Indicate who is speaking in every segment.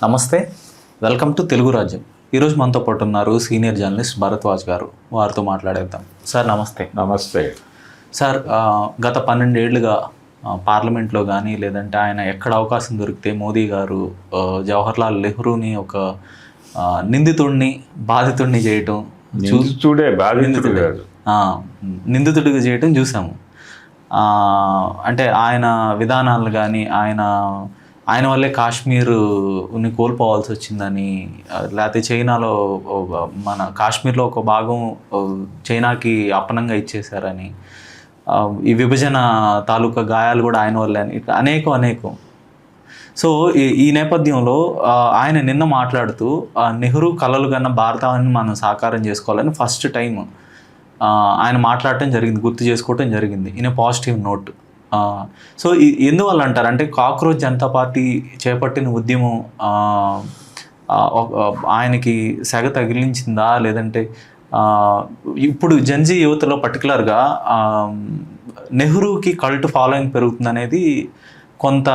Speaker 1: నమస్తే, welcome to Telugu రాజ్యం. ఈరోజు మనతో పాటు ఉన్నారు సీనియర్ జర్నలిస్ట్ భరద్వాజ్ గారు. వారితో మాట్లాడేద్దాం. సార్ నమస్తే.
Speaker 2: నమస్తే
Speaker 1: సార్, గత 12 ఏళ్లుగా పార్లమెంట్లో కానీ లేదంటే ఆయన ఎక్కడ అవకాశం దొరికితే మోదీ గారు జవహర్లాల్ నెహ్రూని ఒక నిందితుడిని బాధితుడిని చేయటం, నిందితుడిగా చేయటం చూసాము. అంటే ఆయన విధానాలు కానీ ఆయన వల్లే కాశ్మీర్ని కోల్పోవాల్సి వచ్చిందని, లేకపోతే చైనాలో మన కాశ్మీర్లో ఒక భాగం చైనాకి అప్పనంగా ఇచ్చేశారని, ఈ విభజన తాలూకా గాయాలు కూడా ఆయన వల్లే అని, ఇట్లా అనేకం. సో ఈ నేపథ్యంలో ఆయన నిన్న మాట్లాడుతూ నెహ్రూ కలలు కన్న భారతాన్ని మనం సాకారం చేసుకోవాలని ఫస్ట్ టైం ఆయన మాట్లాడటం జరిగింది, గుర్తు చేసుకోవటం జరిగింది in a positive note. So ఎందువల్ల అంటారు అంటే కాక్రోచ్ జనతా పార్టీ చేపట్టిన ఉద్యమం ఆయనకి సెగ తగిలించిందా, లేదంటే ఇప్పుడు జెన్జీ యువతలో పర్టికులర్గా నెహ్రూకి కల్ట్ ఫాలోయింగ్ పెరుగుతుంది అనేది కొంత.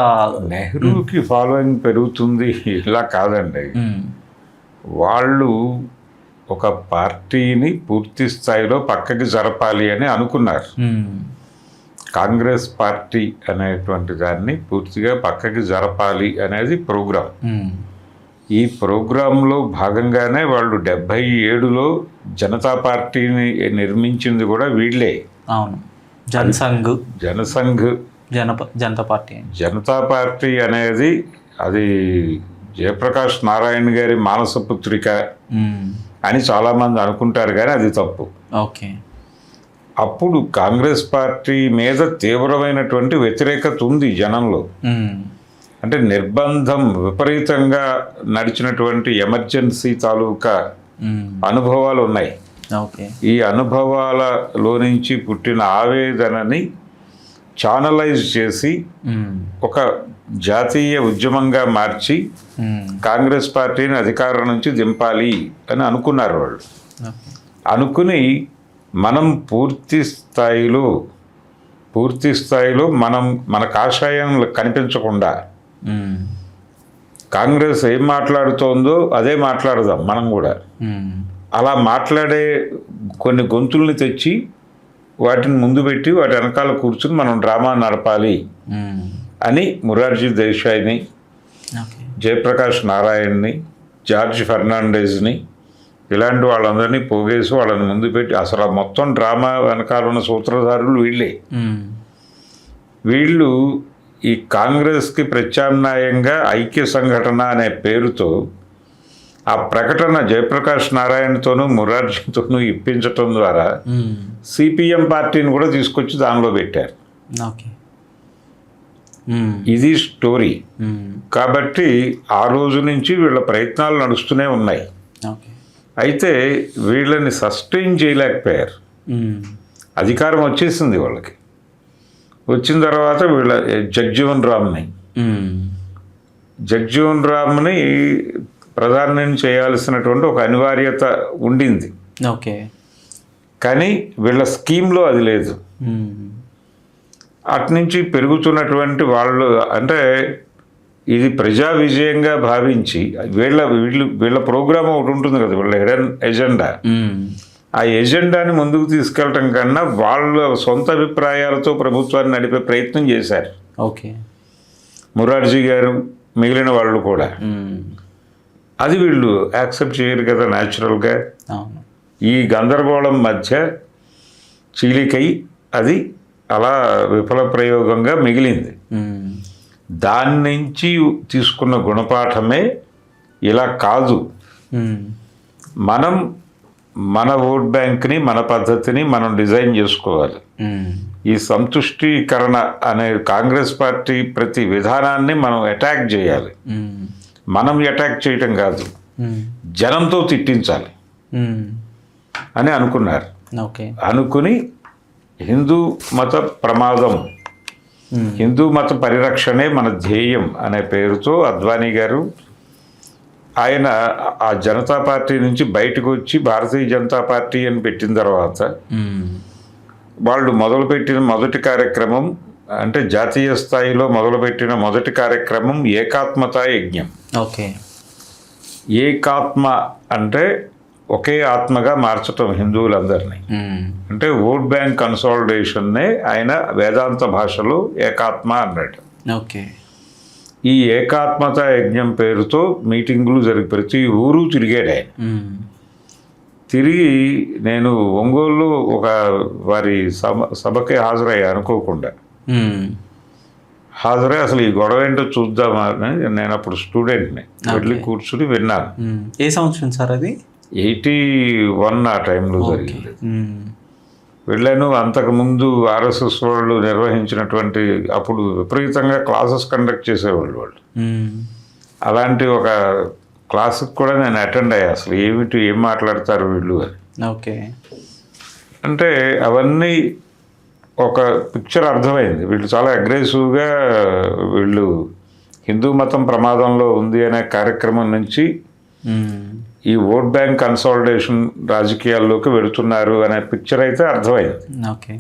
Speaker 2: నెహ్రూకి ఫాలోయింగ్ పెరుగుతుంది ఇలా కాదండి. వాళ్ళు ఒక పార్టీని పూర్తి స్థాయిలో పక్కకి జరపాలి అని అనుకున్నారు. కాంగ్రెస్ పార్టీ అనేటువంటి దాన్ని పూర్తిగా పక్కకి జరపాలి అనేది ప్రోగ్రాం. ఈ ప్రోగ్రాంలో భాగంగానే వాళ్ళు 77లో జనతా పార్టీని నిర్మించింది కూడా వీళ్ళే.
Speaker 1: అవును, జనసంఘ్
Speaker 2: జనతా పార్టీ అనేది అది జయప్రకాష్ నారాయణ గారి మానసపుత్రిక అని చాలామంది అనుకుంటారు, కానీ అది తప్పు.
Speaker 1: ఓకే.
Speaker 2: అప్పుడు కాంగ్రెస్ పార్టీ మీద తీవ్రమైనటువంటి వ్యతిరేకత ఉంది జనంలో. అంటే నిర్బంధం విపరీతంగా నడిచినటువంటి ఎమర్జెన్సీ తాలూకా అనుభవాలు ఉన్నాయి. ఈ అనుభవాలలో నుంచి పుట్టిన ఆవేదనని ఛానలైజ్ చేసి ఒక జాతీయ ఉద్యమంగా మార్చి కాంగ్రెస్ పార్టీని అధికారం నుంచి దింపాలి అని అనుకున్నారు వాళ్ళు. అనుకుని మనం పూర్తి స్థాయిలో మన కాషాయం కనిపించకుండా కాంగ్రెస్ ఏం మాట్లాడుతోందో అదే మాట్లాడదాం మనం కూడా. అలా మాట్లాడే కొన్ని గొంతుల్ని తెచ్చి వాటిని ముందు పెట్టి వాటి వెనకాల కూర్చుని మనం డ్రామా నడపాలి అని మొరార్జీ దేశాయ్ని, జయప్రకాష్ నారాయణని, జార్జ్ ఫెర్నాండెజ్ని ఇలాంటి వాళ్ళందరినీ పోగేసి వాళ్ళని ముందు పెట్టి అసలు మొత్తం డ్రామా వెనకాల ఉన్న సూత్రధారులు వీళ్ళే. వీళ్ళు ఈ కాంగ్రెస్కి ప్రత్యామ్నాయంగా ఐక్య సంఘటన అనే పేరుతో ఆ ప్రకటన జయప్రకాష్ నారాయణతోనూ మొరార్జీతోనూ ఇప్పించటం ద్వారా సిపిఎం పార్టీని కూడా తీసుకొచ్చి దానిలో పెట్టారు. ఇది స్టోరీ. కాబట్టి ఆ రోజు నుంచి వీళ్ళ ప్రయత్నాలు నడుస్తూనే ఉన్నాయి. అయితే వీళ్ళని సస్టైన్ చేయలేకపోయారు. అధికారం వచ్చేసింది వాళ్ళకి. వచ్చిన తర్వాత వీళ్ళ జగ్జీవన్ రామ్ని ప్రధాని చేయాల్సినటువంటి ఒక అనివార్యత ఉండింది. కానీ వీళ్ళ స్కీమ్లో అది లేదు. అట్నుంచి పెరుగుతున్నటువంటి వాళ్ళు అంటే ఇది ప్రజా విజయంగా భావించి వీళ్ళ ప్రోగ్రామ్ ఒకటి ఉంటుంది కదా, వీళ్ళ హిడెన్ ఎజెండా. ఆ ఎజెండాని ముందుకు తీసుకెళ్ళటం కన్నా వాళ్ళ సొంత అభిప్రాయాలతో ప్రభుత్వాన్ని నడిపే ప్రయత్నం చేశారు. మొరార్జీ గారు మిగిలిన వాళ్ళు కూడా. అది వీళ్ళు యాక్సెప్ట్ చేయరు కదా న్యాచురల్గా. ఈ గందరగోళం మధ్య చీలికై అది అలా విఫల ప్రయోగంగా మిగిలింది. దాని నుంచి తీసుకున్న గుణపాఠమే ఇలా కాదు, మనం మన ఓట్ బ్యాంక్ని మన పద్ధతిని మనం డిజైన్ చేసుకోవాలి. ఈ సంతుష్టీకరణ అనే కాంగ్రెస్ పార్టీ ప్రతి విధానాన్ని మనం అటాక్ చేయాలి. మనం అటాక్ చేయటం కాదు, జనంతో తిట్టించాలి అని అనుకున్నారు. అనుకుని హిందూ మత ప్రమాదం, హిందూ మత పరిరక్షణే మన ధ్యేయం అనే పేరుతో అద్వానీ గారు ఆయన ఆ జనతా పార్టీ నుంచి బయటకు వచ్చి భారతీయ జనతా పార్టీ అని పెట్టిన తర్వాత వాళ్ళు మొదలుపెట్టిన మొదటి కార్యక్రమం అంటే జాతీయ స్థాయిలో మొదలుపెట్టిన మొదటి కార్యక్రమం ఏకాత్మతా యజ్ఞం.
Speaker 1: ఓకే.
Speaker 2: ఏకాత్మ అంటే ఒకే ఆత్మగా మార్చటం హిందువులందరినీ. అంటే ఓట్ బ్యాంక్ కన్సాలిడేషన్నే ఆయన వేదాంత భాషలో ఏకాత్మ అన్నాడు.
Speaker 1: ఓకే.
Speaker 2: ఈ ఏకాత్మత యజ్ఞం పేరుతో మీటింగులు జరిగి ప్రతి ఊరు తిరిగాడు ఆయన. తిరిగి నేను ఒంగోలులో ఒక వారి సభకి హాజరయ్యా అనుకోకుండా. హాజరై అసలు ఈ గొడవ ఏంటో చూద్దామని నేను అప్పుడు స్టూడెంట్ని వెళ్ళి కూర్చుని విన్నాను.
Speaker 1: ఏ సంవత్సరం సార్ అది?
Speaker 2: 81 ఆ టైంలో జరిగింది. వెళ్ళాను. అంతకుముందు ఆర్ఎస్ఎస్ వాళ్ళు నిర్వహించినటువంటి అప్పుడు విపరీతంగా క్లాసెస్ కండక్ట్ చేసేవాళ్ళు వాళ్ళు. అలాంటి ఒక క్లాస్కి కూడా నేను అటెండ్ అయ్యా. అసలు ఏం మాట్లాడతారు వీళ్ళు అని.
Speaker 1: ఓకే.
Speaker 2: అంటే అవన్నీ ఒక పిక్చర్ అర్థమైంది. వీళ్ళు చాలా అగ్రెసివ్గా వీళ్ళు హిందూ మతం ప్రమాదంలో ఉంది అనే కార్యక్రమం నుంచి ఈ ఓట్ బ్యాంక్ కన్సాలిడేషన్ రాజకీయాల్లోకి వెళుతున్నారు అనే పిక్చర్ అయితే అర్థమైంది.
Speaker 1: ఓకే.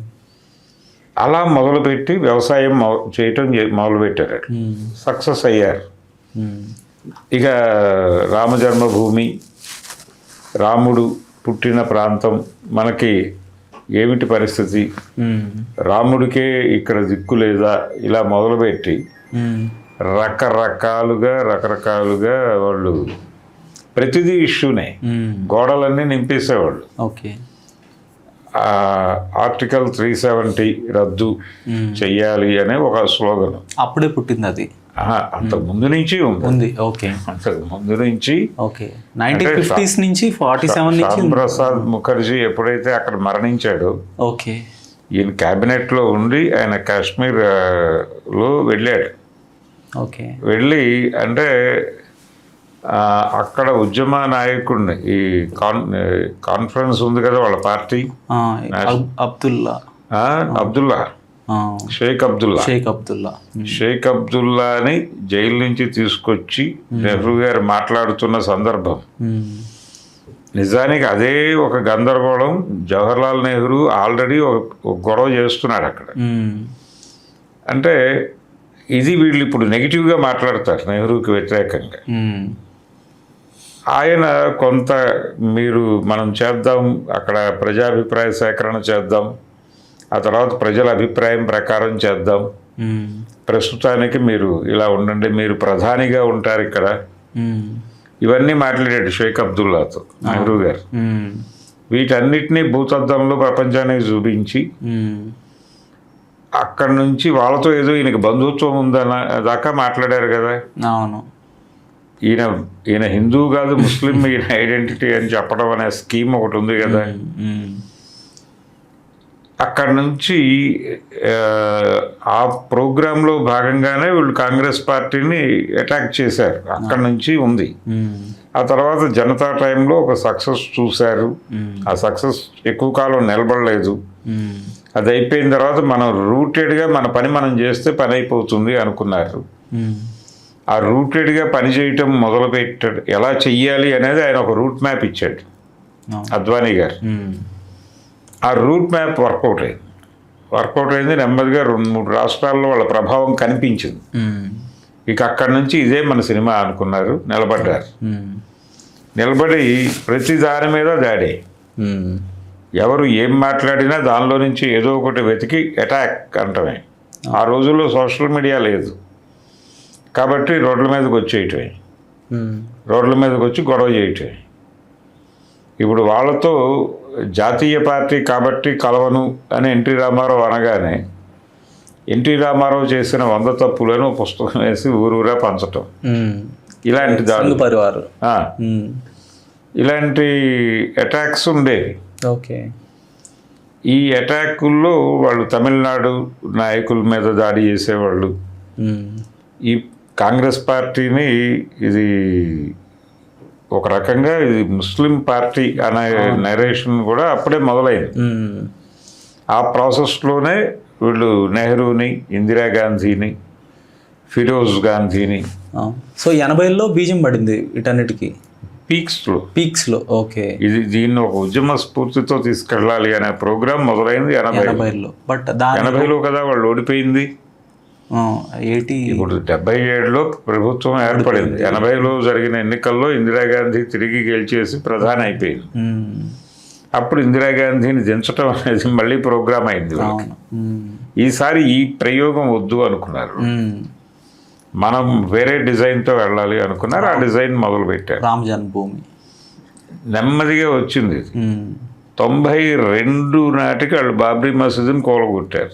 Speaker 2: అలా మొదలుపెట్టి వ్యవసాయం చేయటం మొదలుపెట్టారు. సక్సెస్ అయ్యారు. ఇక రామ జన్మభూమి, రాముడు పుట్టిన ప్రాంతం మనకి ఏమిటి పరిస్థితి, రాముడికే ఇక్కడ దిక్కు లేదా, ఇలా మొదలుపెట్టి రకరకాలుగా వాళ్ళు ప్రతిదీ ఇష్యూనే గోడలన్నీ నింపేసేవాళ్ళు.
Speaker 1: ఓకే.
Speaker 2: ఆర్టికల్ 370 రద్దు చెయ్యాలి అనే ఒక స్లోగన్
Speaker 1: అప్పుడే పుట్టింది అది.
Speaker 2: అంతకు ముందు నుంచి ఉంది.
Speaker 1: ఓకే.
Speaker 2: అంతకు ముందు నుంచి.
Speaker 1: ఓకే. 1950s నుంచి 47 నుంచి.
Speaker 2: శ్యామ్ ప్రసాద్ ముఖర్జీ ఎప్పుడైతే అక్కడ మరణించాడో,
Speaker 1: ఓకే,
Speaker 2: ఈయన క్యాబినెట్లో ఉండి ఆయన కాశ్మీర్ లో వెళ్ళాడు.
Speaker 1: ఓకే. వెళ్ళి
Speaker 2: అంటే అక్కడ ఉద్యమ నాయకుడిని ఈ కాన్ఫరెన్స్ ఉంది కదా వాళ్ళ పార్టీ, అబ్దుల్లా షేక్ అబ్దుల్లాని జైలు నుంచి తీసుకొచ్చి నెహ్రూ గారు మాట్లాడుతున్న సందర్భం. నిజానికి అదే ఒక గందరగోళం. జవహర్లాల్ నెహ్రూ ఆల్రెడీ ఒక గొడవ చేస్తున్నాడు అక్కడ. అంటే ఇది వీళ్ళు ఇప్పుడు నెగిటివ్గా మాట్లాడతారు నెహ్రూకి వ్యతిరేకంగా. ఆయన కొంత మనం చేద్దాం, అక్కడ ప్రజాభిప్రాయ సేకరణ చేద్దాం, ఆ తర్వాత ప్రజల అభిప్రాయం ప్రకారం చేద్దాం, ప్రస్తుతానికి మీరు ఇలా ఉండండి, మీరు ప్రధానిగా ఉంటారు ఇక్కడ, ఇవన్నీ మాట్లాడాడు షేక్ అబ్దుల్లాతో నెహ్రూ గారు. వీటన్నిటినీ భూతద్దంలో ప్రపంచానికి చూపించి అక్కడి నుంచి వాళ్ళతో ఏదో ఈయనకి బంధుత్వం ఉందన్న దాకా మాట్లాడారు కదా.
Speaker 1: అవును.
Speaker 2: ఈయన హిందూ కాదు ముస్లిం, ఈయన ఐడెంటిటీ అని చెప్పడం అనే స్కీమ్ ఒకటి ఉంది కదా. అక్కడి నుంచి ఆ ప్రోగ్రాంలో భాగంగానే వీళ్ళు కాంగ్రెస్ పార్టీని అటాక్ చేశారు. అక్కడి నుంచి ఉంది. ఆ తర్వాత జనతా టైంలో ఒక సక్సెస్ చూశారు. ఆ సక్సెస్ ఎక్కువ కాలం నిలబడలేదు. అది అయిపోయిన తర్వాత మనం రూటెడ్గా మన పని మనం చేస్తే పని అయిపోతుంది అనుకున్నారు. ఆ రూటెడ్గా పని చేయటం మొదలుపెట్టాడు. ఎలా చెయ్యాలి అనేది ఆయన ఒక రూట్ మ్యాప్ ఇచ్చాడు అద్వానీ గారు. ఆ రూట్ మ్యాప్ వర్కౌట్ అయింది. నెమ్మదిగా 2-3 రాష్ట్రాల్లో వాళ్ళ ప్రభావం కనిపించింది. ఇక అక్కడి నుంచి ఇదే మన సినిమా అనుకున్నారు, నిలబడ్డారు. నిలబడి ప్రతి దాని మీద దాడి. ఎవరు ఏం మాట్లాడినా దానిలో నుంచి ఏదో ఒకటి వెతికి అటాక్ అంటమే. ఆ రోజుల్లో సోషల్ మీడియా లేదు కాబట్టి రోడ్ల మీదకి వచ్చేయటమే, రోడ్ల మీదకి వచ్చి గొడవ చేయటమే. ఇప్పుడు వాళ్ళతో జాతీయ పార్టీ కాబట్టి కలవను అని ఎన్టీ రామారావు అనగానే ఎన్టీ రామారావు చేసిన 100 తప్పులను పుస్తకం వేసి ఊరూరా పంచటం, ఇలాంటి ఇలాంటి అటాక్స్ ఉండేవి.
Speaker 1: ఓకే.
Speaker 2: ఈ అటాకుల్లో వాళ్ళు తమిళనాడు నాయకుల మీద దాడి చేసేవాళ్ళు. ఈ కాంగ్రెస్ పార్టీని ఇది ఒక రకంగా ఇది ముస్లిం పార్టీ అనే నరేషన్ కూడా అప్పుడే మొదలైంది. ఆ ప్రాసెస్లోనే వీళ్ళు నెహ్రూని, ఇందిరాగాంధీని, ఫిరోజ్ గాంధీని.
Speaker 1: సో 80లో బీజం పడింది వీటన్నిటికీ
Speaker 2: పీక్స్లో.
Speaker 1: ఓకే.
Speaker 2: దీన్ని ఒక ఉద్యమ స్ఫూర్తితో తీసుకెళ్ళాలి అనే ప్రోగ్రాం మొదలైంది 80లో.
Speaker 1: బట్
Speaker 2: 80లో కదా వాళ్ళు ఓడిపోయింది. ఇప్పుడు 77లో ప్రభుత్వం ఏర్పడింది, 80లో జరిగిన ఎన్నికల్లో ఇందిరాగాంధీ తిరిగి గెలిచేసి ప్రధాని అయిపోయింది. అప్పుడు ఇందిరాగాంధీని దించడం అనేది మళ్ళీ ప్రోగ్రామ్ అయింది వాళ్ళకి. ఈసారి ఈ ప్రయోగం వద్దు అనుకున్నారు, మనం వేరే డిజైన్తో వెళ్ళాలి అనుకున్నారు. ఆ డిజైన్ మొదలు పెట్టారు.
Speaker 1: రామ జన్మభూమి
Speaker 2: నెమ్మదిగా వచ్చింది. 92 నాటికి వాళ్ళు బాబ్రీ మసీదుని కూలగొట్టారు.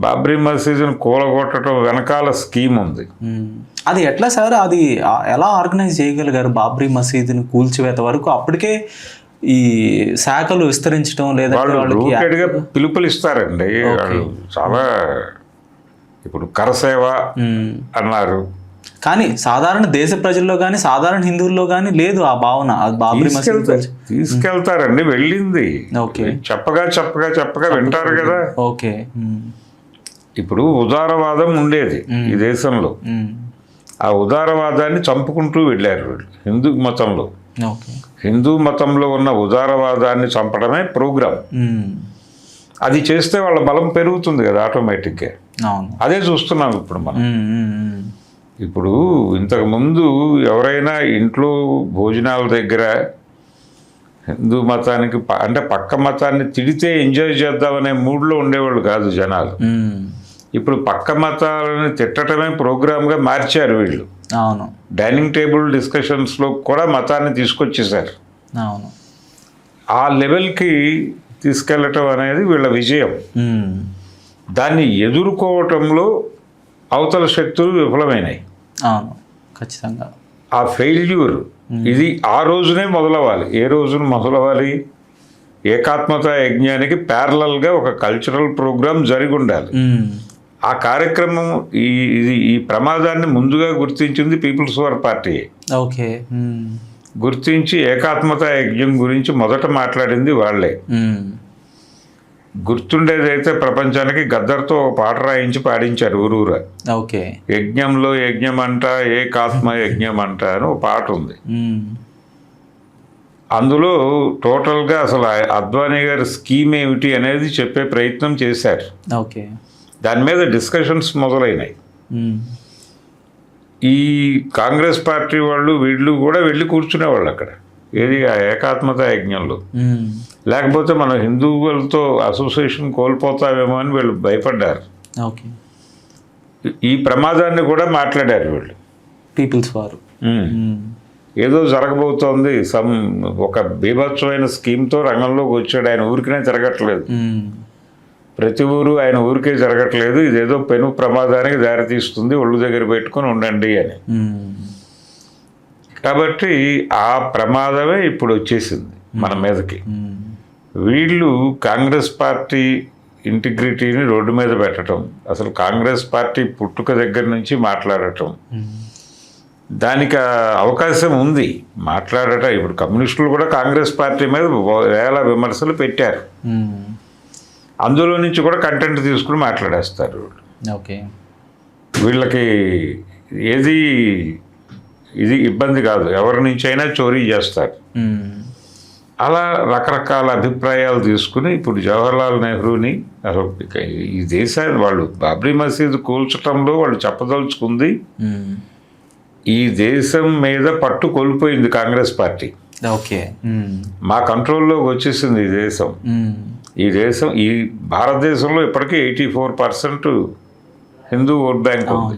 Speaker 2: బాబ్రీ మసీదుని కూలగొట్టడం వెనకాల స్కీమ్ ఉంది.
Speaker 1: అది ఎట్లా సార్, అది ఎలా ఆర్గనైజ్ చేయగలిగారు బాబ్రీ మసీదుని కూల్చివేత వరకు? అప్పటికే ఈ శాఖలు విస్తరించడం లేదా
Speaker 2: రూటెడ్గా పిలుపులు ఇస్తారండి వాళ్ళు. చాలా ఇప్పుడు కరసేవ అన్నారు,
Speaker 1: కానీ సాధారణ దేశ ప్రజల్లో కానీ సాధారణ హిందువుల్లో కానీ లేదు ఆ భావన. అది బాబ్రీ మసీదు
Speaker 2: తీసుకెళ్తారండి, వెళ్ళింది.
Speaker 1: ఓకే,
Speaker 2: చెప్పగా వింటారు కదా.
Speaker 1: ఓకే,
Speaker 2: ఇప్పుడు ఉదారవాదం ఉండేది ఈ దేశంలో, ఆ ఉదారవాదాన్ని చంపుకుంటూ వెళ్ళారు వీళ్ళు హిందూ మతంలో. హిందూ మతంలో ఉన్న ఉదారవాదాన్ని చంపడమే ప్రోగ్రాం. అది చేస్తే వాళ్ళ బలం పెరుగుతుంది కదా ఆటోమేటిక్గా. అదే చూస్తున్నాం ఇప్పుడు మనం. ఇప్పుడు ఇంతకుముందు ఎవరైనా ఇంట్లో భోజనాల దగ్గర హిందూ మతానికి అంటే పక్క మతాన్ని తిడితే ఎంజాయ్ చేద్దామనే మూడ్లో ఉండేవాళ్ళు కాదు జనాలు. ఇప్పుడు పక్క మతాలను తిట్టడమే ప్రోగ్రామ్గా మార్చారు వీళ్ళు.
Speaker 1: అవును,
Speaker 2: డైనింగ్ టేబుల్ డిస్కషన్స్లో కూడా మతాన్ని తీసుకొచ్చేసారు.
Speaker 1: అవును,
Speaker 2: ఆ లెవెల్కి తీసుకెళ్ళటం అనేది వీళ్ళ విజయం. దాన్ని ఎదుర్కోవటంలో అవతల శక్తులు విఫలమైనాయి.
Speaker 1: అవును, ఖచ్చితంగా.
Speaker 2: ఆ ఫెయిల్యూర్ ఇది ఆ రోజునే మొదలవ్వాలి. ఏ రోజున మొదలవ్వాలి? ఏకాత్మత యజ్ఞానికి ప్యారలల్గా ఒక కల్చరల్ ప్రోగ్రామ్ జరిగి ఉండాలి. ఆ కార్యక్రమం ఈ ప్రమాదాన్ని ముందుగా గుర్తించింది పీపుల్స్ వార్ పార్టీ.
Speaker 1: ఓకే,
Speaker 2: గుర్తించి ఏకాత్మత యజ్ఞం గురించి మొదట మాట్లాడింది వాళ్ళే. గుర్తుండేదైతే ప్రపంచానికి గద్దర్తో ఒక పాట రాయించి పాడించారు ఊరూరా.
Speaker 1: ఓకే,
Speaker 2: యజ్ఞంలో యజ్ఞం అంట, ఏకాత్మ యజ్ఞం అంట అని ఒక పాట ఉంది. అందులో టోటల్గా అసలు అద్వానీ గారి స్కీమ్ ఏమిటి అనేది చెప్పే ప్రయత్నం చేశారు.
Speaker 1: ఓకే,
Speaker 2: దాని మీద డిస్కషన్స్ మొదలైనాయి. ఈ కాంగ్రెస్ పార్టీ వాళ్ళు వీళ్ళు కూడా వెళ్ళి కూర్చునేవాళ్ళు అక్కడ, ఏది ఆ ఏకాత్మత యజ్ఞంలో. లేకపోతే మనం హిందువులతో అసోసియేషన్ కోల్పోతామేమో అని వీళ్ళు భయపడ్డారు.
Speaker 1: ఓకే,
Speaker 2: ఈ ప్రమాదాన్ని కూడా మాట్లాడారు వీళ్ళు.
Speaker 1: పీపుల్స్ వారు
Speaker 2: ఏదో జరగబోతోంది, ఒక బీభత్సమైన స్కీమ్తో రంగంలోకి వచ్చాడు. ఆయన ఊరికనే తిరగట్లేదు, ప్రతి ఊరు ఆయన ఊరికే జరగట్లేదు. ఇదేదో పెను ప్రమాదానికి దారితీస్తుంది, ఒళ్ళు దగ్గర పెట్టుకుని ఉండండి అని. కాబట్టి ఆ ప్రమాదమే ఇప్పుడు వచ్చేసింది మన మీదకి. వీళ్ళు కాంగ్రెస్ పార్టీ ఇంటిగ్రిటీని రోడ్డు మీద పెట్టడం, అసలు కాంగ్రెస్ పార్టీ పుట్టుక దగ్గర నుంచి మాట్లాడటం, దానికి అవకాశం ఉంది మాట్లాడటం. ఇప్పుడు కమ్యూనిస్టులు కూడా కాంగ్రెస్ పార్టీ మీద వేల విమర్శలు పెట్టారు, అందులో నుంచి కూడా కంటెంట్ తీసుకుని మాట్లాడేస్తారు.
Speaker 1: ఓకే,
Speaker 2: వీళ్ళకి ఏది ఇది ఇబ్బంది కాదు, ఎవరి నుంచి అయినా చోరీ చేస్తారు. అలా రకరకాల అభిప్రాయాలు తీసుకుని ఇప్పుడు జవహర్లాల్ నెహ్రూని అసలు ఈ దేశాన్ని వాళ్ళు బాబ్రీ మసీదు కూల్చడంలో వాళ్ళు చెప్పదలుచుకుంది, ఈ దేశం మీద పట్టు కోల్పోయింది కాంగ్రెస్ పార్టీ.
Speaker 1: ఓకే,
Speaker 2: మా కంట్రోల్లోకి వచ్చేసింది ఈ దేశం. ఈ భారతదేశంలో ఇప్పటికీ 84% హిందూ ఓట్ బ్యాంక్ ఉంది.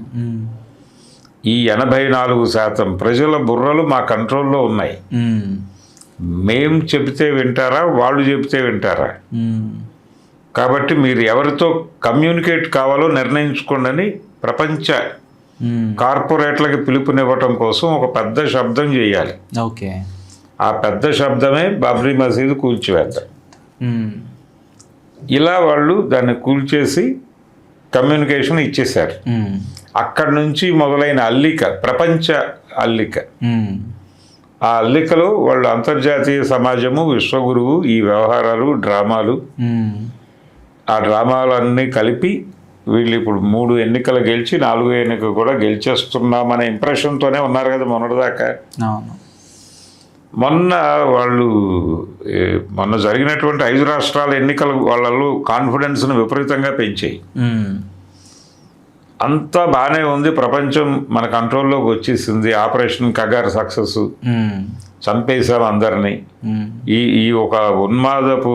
Speaker 2: ఈ 84% ప్రజల బుర్రలు మా కంట్రోల్లో ఉన్నాయి. మేం చెబితే వింటారా, వాళ్ళు చెబితే వింటారా? కాబట్టి మీరు ఎవరితో కమ్యూనికేట్ కావాలో నిర్ణయించుకోండి అని ప్రపంచ కార్పొరేట్లకి పిలుపునివ్వటం కోసం ఒక పెద్ద శబ్దం చేయాలి.
Speaker 1: ఓకే,
Speaker 2: ఆ పెద్ద శబ్దమే బాబ్రీ మసీదు కూల్చివేత. ఇలా వాళ్ళు దాన్ని కూల్చేసి కమ్యూనికేషన్ ఇచ్చేశారు. అక్కడి నుంచి మొదలైన అల్లిక, ప్రపంచ అల్లిక. ఆ అల్లికలో వాళ్ళు అంతర్జాతీయ సమాజము, విశ్వగురువు, ఈ వ్యవహారాలు, డ్రామాలు, ఆ డ్రామాలన్నీ కలిపి వీళ్ళు ఇప్పుడు 3 ఎన్నికలు గెలిచి 4వ ఎన్నిక కూడా గెలిచేస్తున్నామనే ఇంప్రెషన్తోనే ఉన్నారు కదా మొన్నటిదాకా. మొన్న జరిగినటువంటి 5 రాష్ట్రాల ఎన్నికలు వాళ్ళలో కాన్ఫిడెన్స్ను విపరీతంగా పెంచాయి. అంతా బాగానే ఉంది, ప్రపంచం మన కంట్రోల్లోకి వచ్చేసింది, ఆపరేషన్ కగార్ సక్సెస్, చంపేశాం అందరినీ, ఈ ఒక ఉన్మాదపు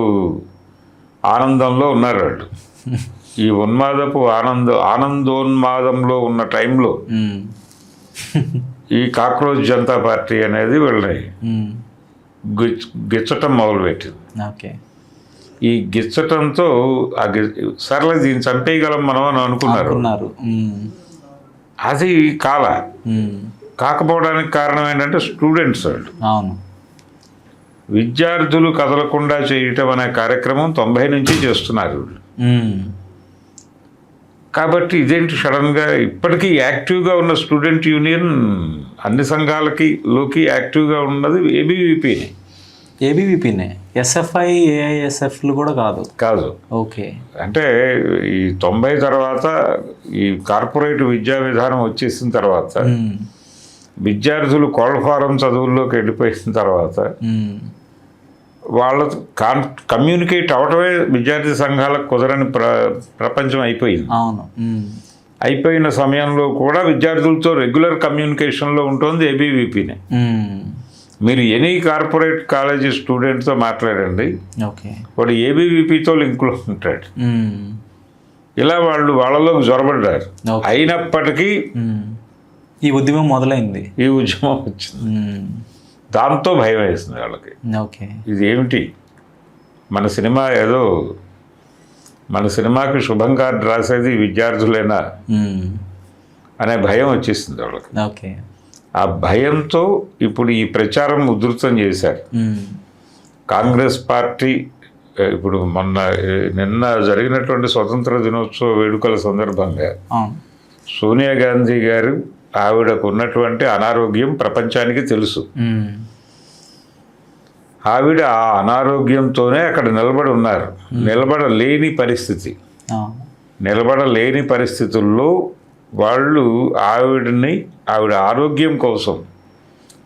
Speaker 2: ఆనందంలో ఉన్నారు వాళ్ళు. ఈ ఉన్మాదపు ఆనందోన్మాదంలో ఉన్న టైంలో ఈ కాక్రోచ్ జనతా పార్టీ అనేది వీళ్ళని గిచ్చటం మొదలుపెట్టింది.
Speaker 1: ఓకే.
Speaker 2: ఈ గిచ్చటంతో సర్లే దీన్ని చంపేయగలం మనం అని అనుకున్నారు. అది కాకపోవడానికి కారణం ఏంటంటే స్టూడెంట్స్ వాళ్ళు.
Speaker 1: అవును.
Speaker 2: విద్యార్థులు కదలకుండా చేయటం అనే కార్యక్రమం 90 నుంచి చేస్తున్నారు. కాబట్టి ఇదేంటి సడన్గా ఇప్పటికీ యాక్టివ్గా ఉన్న స్టూడెంట్ యూనియన్ అన్ని సంఘాలకి యాక్టివ్గా ఉన్నది
Speaker 1: ఏబీవీపీనే. ఎస్ఎఫ్ఐ ఏఐఎస్ఎఫ్లు కూడా కాదు. ఓకే.
Speaker 2: అంటే ఈ 90 తర్వాత ఈ కార్పొరేట్ విద్యా విధానం వచ్చేసిన తర్వాత విద్యార్థులు కోళ్ళ ఫారం చదువుల్లోకి వెళ్ళిపోయిన తర్వాత వాళ్ళ కమ్యూనికేట్ అవటమే విద్యార్థి సంఘాలకు కుదరని ప్రపంచం అయిపోయింది.
Speaker 1: అవును.
Speaker 2: అయిపోయిన సమయంలో కూడా విద్యార్థులతో రెగ్యులర్ కమ్యూనికేషన్లో ఉంటుంది ఏబీవీపీనే. మీరు ఎనీ కార్పొరేట్ కాలేజీ స్టూడెంట్తో మాట్లాడండి, వాడు ఏబీవీపీతో లింకులో ఉంటాడు. ఇలా వాళ్ళలోకి జొరబడ్డారు. అయినప్పటికీ
Speaker 1: ఈ ఉద్యమం మొదలైంది,
Speaker 2: ఈ ఉద్యమం వచ్చింది. దాంతో భయం వేస్తుంది వాళ్ళకి. ఇది ఏమిటి, మన సినిమాకి శుభం కార్డు రాసేది విద్యార్థులేనా అనే భయం వచ్చేసింది వాళ్ళకి. ఆ భయంతో ఇప్పుడు ఈ ప్రచారం ఉధృతం చేశారు. కాంగ్రెస్ పార్టీ ఇప్పుడు నిన్న జరిగినటువంటి స్వతంత్ర దినోత్సవ వేడుకల సందర్భంగా సోనియా గాంధీ గారు ఆవిడకు ఉన్నటువంటి అనారోగ్యం ప్రపంచానికి తెలుసు. ఆవిడ ఆ అనారోగ్యంతోనే అక్కడ నిలబడి ఉన్నారు. నిలబడలేని పరిస్థితుల్లో వాళ్ళు ఆవిడ ఆరోగ్యం కోసం,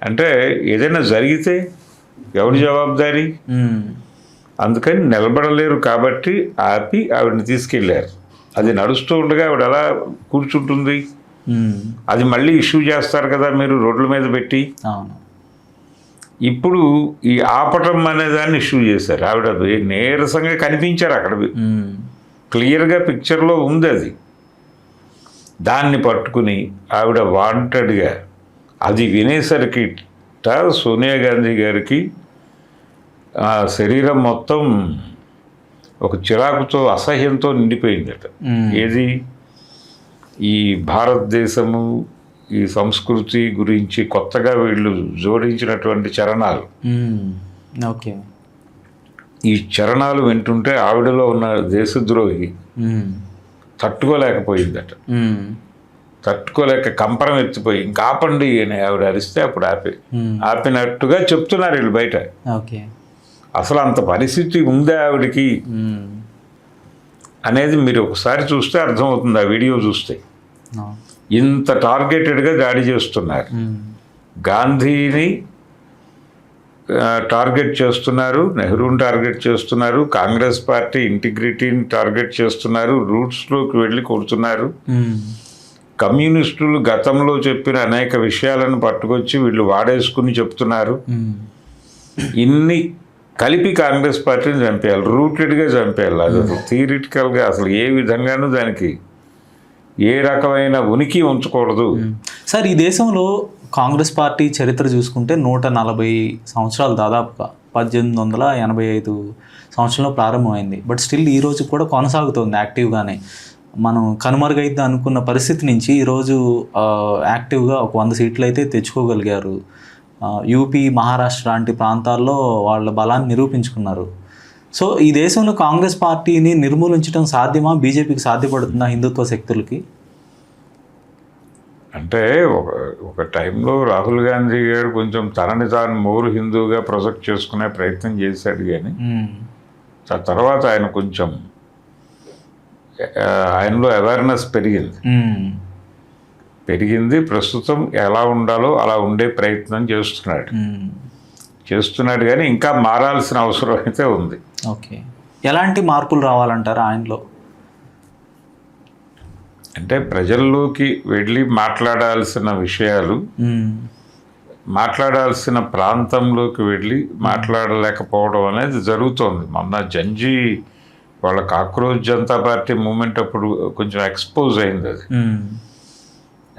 Speaker 2: అంటే ఏదైనా జరిగితే ఎవరి జవాబుదారీ, అందుకని నిలబడలేరు కాబట్టి ఆపి ఆవిడని తీసుకెళ్ళారు. అది నడుస్తూ ఉండగా ఆవిడ ఎలా కూర్చుంటుంది? అది మళ్ళీ ఇష్యూ చేస్తారు కదా మీరు రోడ్ల మీద పెట్టి. ఇప్పుడు ఈ ఆపటం అనే దాన్ని ఇష్యూ చేశారు. ఆవిడ నీరసంగా కనిపించారు అక్కడ, క్లియర్గా పిక్చర్లో ఉంది అది. దాన్ని పట్టుకుని ఆవిడ వాంటెడ్గా అది వినేసరికి సోనియా గాంధీ గారికి ఆ శరీరం మొత్తం ఒక చిరాకుతో అసహ్యంతో నిండిపోయిందట. ఏది, ఈ భారతదేశము ఈ సంస్కృతి గురించి కొత్తగా వీళ్ళు జోడించినటువంటి చరణాలు, ఈ చరణాలు వింటుంటే ఆవిడలో ఉన్న దేశద్రోహి తట్టుకోలేకపోయిందట. తట్టుకోలేక కంపరం ఎత్తిపోయి ఇంకా ఆపండి అని ఆవిడ అరిస్తే అప్పుడు ఆపినట్టుగా చెప్తున్నారు వీళ్ళు బయట. అసలు అంత పరిస్థితి ఉందా ఆవిడకి అనేది మీరు ఒకసారి చూస్తే అర్థమవుతుంది. ఆ వీడియో చూస్తే ఇంత టార్గెటెడ్గా దాడి చేస్తున్నారు. గాంధీని టార్గెట్ చేస్తున్నారు, నెహ్రూని టార్గెట్ చేస్తున్నారు, కాంగ్రెస్ పార్టీ ఇంటిగ్రిటీని టార్గెట్ చేస్తున్నారు, రూట్స్లోకి వెళ్ళి కొడుతున్నారు. కమ్యూనిస్టులు గతంలో చెప్పిన అనేక విషయాలను పట్టుకొచ్చి వీళ్ళు వాడేసుకుని చెప్తున్నారు. ఇన్ని కలిపి కాంగ్రెస్ పార్టీని చంపేయాలి, రూటెడ్గా చంపేయాలి. అది థియరిటికల్గా అసలు ఏ విధంగానూ దానికి ఏ రకమైన ఉనికి ఉంచకూడదు.
Speaker 1: సార్, ఈ దేశంలో కాంగ్రెస్ పార్టీ చరిత్ర చూసుకుంటే 140 సంవత్సరాలు, దాదాపుగా 1885 సంవత్సరంలో ప్రారంభమైంది. బట్ స్టిల్ ఈ రోజు కూడా కొనసాగుతుంది యాక్టివ్గానే. మనం కనుమరుగైతే అనుకున్న పరిస్థితి నుంచి ఈరోజు యాక్టివ్గా ఒక 100 సీట్లు అయితే తెచ్చుకోగలిగారు. యూపీ, మహారాష్ట్ర లాంటి ప్రాంతాల్లో వాళ్ళ బలాన్ని నిరూపించుకున్నారు. సో ఈ దేశంలో కాంగ్రెస్ పార్టీని నిర్మూలించడం సాధ్యమా? బీజేపీకి సాధ్యపడుతుందా హిందుత్వ శక్తులకి?
Speaker 2: అంటే ఒక టైంలో రాహుల్ గాంధీ గారు కొంచెం తనని తాను మోరు హిందూగా ప్రొజెక్ట్ చేసుకునే ప్రయత్నం చేశాడు, కానీ ఆ తర్వాత ఆయన కొంచెం ఆయనలో అవేర్నెస్ పెరిగింది. ప్రస్తుతం ఎలా ఉండాలో అలా ఉండే ప్రయత్నం చేస్తున్నాడు కానీ ఇంకా మారాల్సిన అవసరం అయితే ఉంది.
Speaker 1: ఓకే, ఎలాంటి మార్పులు రావాలంటారు ఆయనలో?
Speaker 2: అంటే ప్రజల్లోకి వెళ్ళి మాట్లాడాల్సిన విషయాలు మాట్లాడాల్సిన ప్రాంతంలోకి వెళ్ళి మాట్లాడలేకపోవడం అనేది జరుగుతోంది. మొన్న జంజీ వాళ్ళ కాక్రోచ్ జనతా పార్టీ మూమెంట్ అప్పుడు కొంచెం ఎక్స్పోజ్ అయింది. అది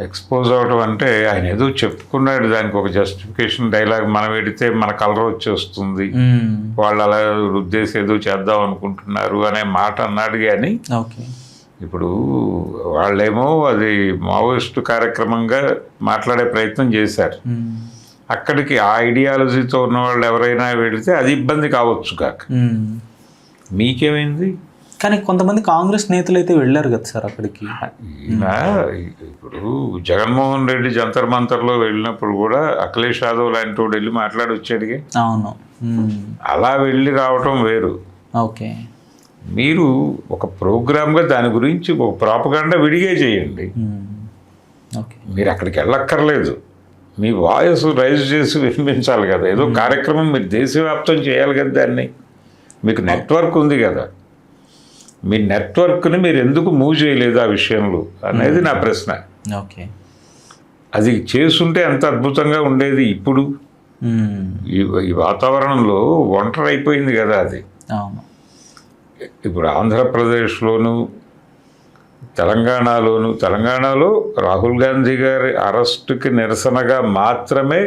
Speaker 2: ఎక్స్పోజ్ అవడం అంటే ఆయన ఏదో చెప్పుకున్నాడు, దానికి ఒక జస్టిఫికేషన్ డైలాగ్ మనం పెడితే మన కలర్ వచ్చేస్తుంది, వాళ్ళు అలా ఉద్దేశం ఏదో చేద్దాం అనుకుంటున్నారు అనే మాట అన్నాడు. కానీ ఇప్పుడు వాళ్ళేమో అది మావోయిస్టు కార్యక్రమంగా మాట్లాడే ప్రయత్నం చేశారు. అక్కడికి ఆ ఐడియాలజీతో ఉన్న వాళ్ళు ఎవరైనా వెళితే అది ఇబ్బంది కావచ్చు కాక. మీకేమైంది?
Speaker 1: కానీ కొంతమంది కాంగ్రెస్ నేతలు అయితే వెళ్ళారు కదా సార్ అక్కడికి.
Speaker 2: ఇప్పుడు జగన్మోహన్ రెడ్డి జంతర్ మంతర్లో వెళ్ళినప్పుడు కూడా అఖిలేష్ యాదవ్ లాంటి వాడు వెళ్ళి మాట్లాడి వచ్చాడుగా.
Speaker 1: అవును,
Speaker 2: అలా వెళ్ళి రావటం వేరు.
Speaker 1: ఓకే,
Speaker 2: మీరు ఒక ప్రోగ్రామ్గా దాని గురించి ఒక ప్రాపగాండా విడిగా చేయండి. మీరు అక్కడికి వెళ్ళక్కర్లేదు, మీ వాయిస్ రైజ్ చేసి వినిపించాలి కదా. ఏదో కార్యక్రమం మీరు దేశవ్యాప్తం చేయాలి కదా. దాన్ని మీకు నెట్వర్క్ ఉంది కదా, మీ నెట్వర్క్ని మీరు ఎందుకు మూవ్ చేయలేదు ఆ విషయంలో అనేది నా ప్రశ్న.
Speaker 1: ఓకే, అది
Speaker 2: చేసుంటే ఎంత అద్భుతంగా ఉండేది. ఇప్పుడు ఈ వాతావరణంలో ఒంటరి అయిపోయింది కదా అది. ఇప్పుడు ఆంధ్రప్రదేశ్లోను తెలంగాణలో రాహుల్ గాంధీ గారి అరెస్టుకి నిరసనగా మాత్రమే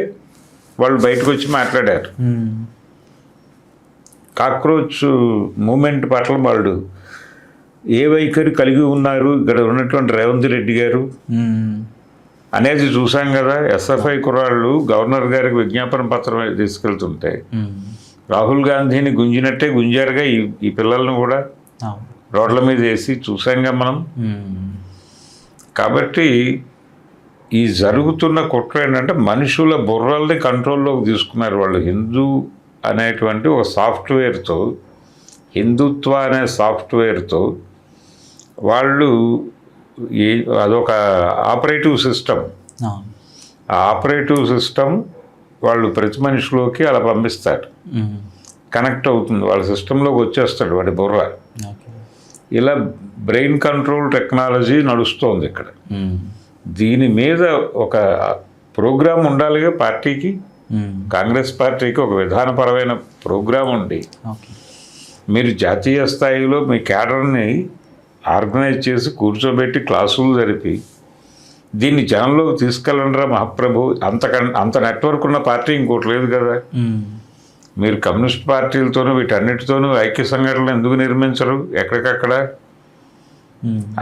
Speaker 2: వాళ్ళు బయటకు వచ్చి మాట్లాడారు. కాక్రోచ్ మూమెంట్ పట్ల వాళ్ళు ఏ వైఖరి కలిగి ఉన్నారు ఇక్కడ ఉన్నటువంటి రేవంత్ రెడ్డి గారు అనేది చూసాం కదా. ఎస్ఎఫ్ఐ కుర్రాళ్ళు గవర్నర్ గారికి విజ్ఞాపన పత్రం తీసుకెళ్తుంటే రాహుల్ గాంధీని గుంజినట్టే గుంజారుగా ఈ పిల్లల్ని కూడా రోడ్ల మీద వేసి చూసాంగా మనం. కాబట్టి ఈ జరుగుతున్న కుట్ర ఏంటంటే మనుషుల బుర్రల్ని కంట్రోల్లోకి తీసుకున్నారు వాళ్ళు. హిందూ అనేటువంటి ఒక సాఫ్ట్వేర్తో, హిందుత్వ అనే సాఫ్ట్వేర్తో వాళ్ళు అదొక ఆపరేటివ్ సిస్టమ్. ఆ ఆపరేటివ్ సిస్టమ్ వాళ్ళు ప్రతి మనిషిలోకి అలా పంపిస్తారు, కనెక్ట్ అవుతుంది, వాళ్ళ సిస్టంలోకి వచ్చేస్తాడు వాడి బుర్ర. ఇలా బ్రెయిన్ కంట్రోల్ టెక్నాలజీ నడుస్తోంది ఇక్కడ. దీని మీద ఒక ప్రోగ్రాం ఉండాలిగా పార్టీకి, కాంగ్రెస్ పార్టీకి ఒక విధానపరమైన ప్రోగ్రాం ఉండి మీరు జాతీయ స్థాయిలో మీ క్యాడర్ని ఆర్గనైజ్ చేసి కూర్చోబెట్టి క్లాసులు జరిపి దీన్ని జనంలోకి తీసుకెళ్ళండిరా మహాప్రభు. అంత నెట్వర్క్ ఉన్న పార్టీ ఇంకోటి లేదు కదా. మీరు కమ్యూనిస్ట్ పార్టీలతోనూ వీటన్నిటితోనూ ఐక్య సంఘటనలు ఎందుకు నిర్మించరు? ఎక్కడికక్కడ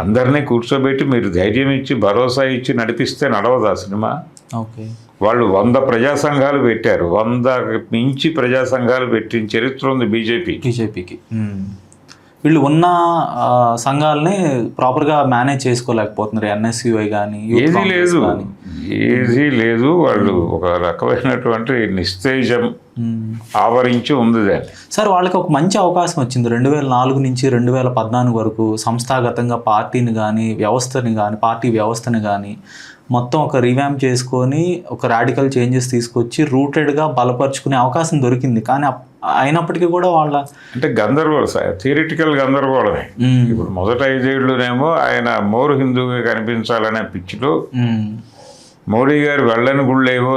Speaker 2: అందరినీ కూర్చోబెట్టి మీరు ధైర్యం ఇచ్చి భరోసా ఇచ్చి నడిపిస్తే నడవదా సినిమా? వాళ్ళు 100 ప్రజా సంఘాలు పెట్టారు, 100 మించి ప్రజా సంఘాలు పెట్టిన చరిత్ర ఉంది బీజేపీకి.
Speaker 1: వీళ్ళు ఉన్న సంఘాలని ప్రాపర్గా మేనేజ్ చేసుకోలేకపోతున్నారు. ఎన్ఎస్యుఐ కానీ
Speaker 2: ఏదీ లేదు. వాళ్ళు ఒక రకమైనటువంటి నిస్తేజం ఆవరించి ఉంది దాన్ని.
Speaker 1: సార్ వాళ్ళకి ఒక మంచి అవకాశం వచ్చింది 2004 నుంచి 2014 వరకు సంస్థాగతంగా పార్టీని కానీ పార్టీ వ్యవస్థని కానీ మొత్తం ఒక రివ్యాంప్ చేసుకొని ఒక రాడికల్ చేంజెస్ తీసుకొచ్చి రూటెడ్గా బలపరుచుకునే అవకాశం దొరికింది. కానీ అయినప్పటికీ కూడా వాళ్ళ
Speaker 2: అంటే గందరగోళం, థియరిటికల్ గందరగోళమే. ఇప్పుడు మొదట 5 ఏళ్ళునేమో ఆయన మోరు హిందూగా కనిపించాలనే పిచ్చిలో మోడీ గారు వెళ్ళని గుళ్ళు ఏవో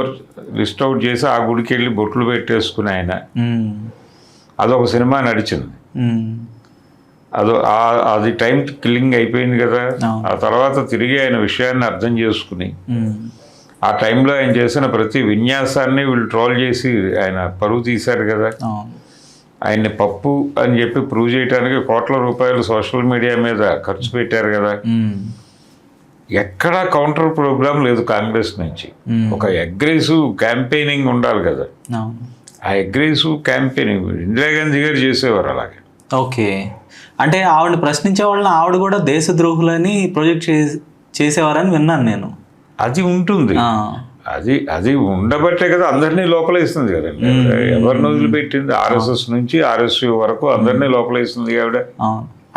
Speaker 2: లిస్ట్ అవుట్ చేసి ఆ గుడికి వెళ్ళి బొట్లు పెట్టేసుకుని ఆయన అదొక సినిమా నడిచింది. అది టైం కిల్లింగ్ అయిపోయింది కదా. ఆ తర్వాత తిరిగి ఆయన విషయాన్ని అర్థం చేసుకుని ఆ టైంలో ఆయన చేసిన ప్రతి విన్యాసాన్ని వీళ్ళు ట్రోల్ చేసి ఆయన పరువు తీశారు కదా. ఆయన్ని పప్పు అని చెప్పి ప్రూవ్ చేయడానికి కోట్ల రూపాయలు సోషల్ మీడియా మీద ఖర్చు పెట్టారు కదా. ఎక్కడా కౌంటర్ ప్రోగ్రామ్ లేదు కాంగ్రెస్ నుంచి. ఒక అగ్రెసివ్ క్యాంపెయినింగ్ ఉండాలి కదా. ఆ అగ్రెసివ్ క్యాంపెయినింగ్ ఇందిరాగాంధీ గారు చేసేవారు అలాగే.
Speaker 1: ఓకే, అంటే ఆవిడ ప్రశ్నించే వాళ్ళని ఆవిడ కూడా దేశద్రోహులని ప్రొజెక్ట్ చేసేవారని విన్నాను నేను.
Speaker 2: అది ఉంటుంది, అది ఉండబట్టే కదా అందరినీ లోపలేస్తుంది కదండి. ఎవరిని వదిలిపెట్టింది? ఆర్ఎస్ఎస్ నుంచి ఆర్ఎస్యూ వరకు అందరినీ లోపలేస్తుంది ఆవిడ.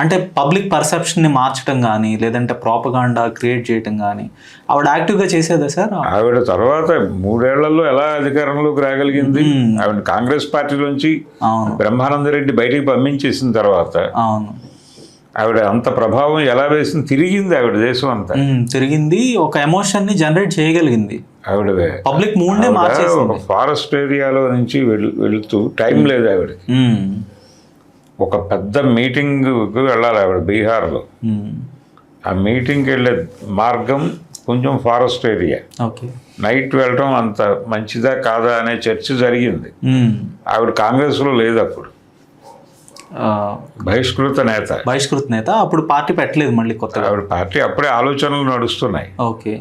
Speaker 1: అంటే పబ్లిక్ పర్సెప్షన్ని మార్చడం కానీ లేదంటే ప్రాపగాండా క్రియేట్ చేయడం కానీ ఆవిడ యాక్టివ్గా చేసేదా సార్?
Speaker 2: ఆవిడ తర్వాత 3 ఏళ్లలో ఎలా అధికారంలోకి రాగలిగింది? ఆవిడ కాంగ్రెస్ పార్టీలోంచి బ్రహ్మానంద రెడ్డి బయటికి పంపించేసిన తర్వాత ఆవిడ అంత ప్రభావం ఎలా వేసింది, తిరిగింది ఆవిడ దేశం అంతా.
Speaker 1: తిరిగింది, ఒక ఎమోషన్ ని జనరేట్ చేయగలిగింది
Speaker 2: ఆవిడ
Speaker 1: పబ్లిక్ మూడ్ నే మార్చేసింది.
Speaker 2: ఒక ఫారెస్ట్ ఏరియాలో నుంచి వెళుతూ టైం లేదు ఆవిడకి, ఒక పెద్ద మీటింగ్కి వెళ్ళాలి ఆవిడ బీహార్లో. ఆ మీటింగ్కి వెళ్ళే మార్గం కొంచెం ఫారెస్ట్ ఏరియా. నైట్ వెళ్ళటం అంత మంచిదా కాదా అనే చర్చ జరిగింది. ఆవిడ కాంగ్రెస్లో లేదు అప్పుడు, బహిష్కృత నేత.
Speaker 1: అప్పుడు పార్టీ పెట్టలేదు మళ్ళీ కొత్తగా.
Speaker 2: ఆవిడ పార్టీ అప్పుడే ఆలోచనలు నడుస్తున్నాయి.
Speaker 1: ఓకే.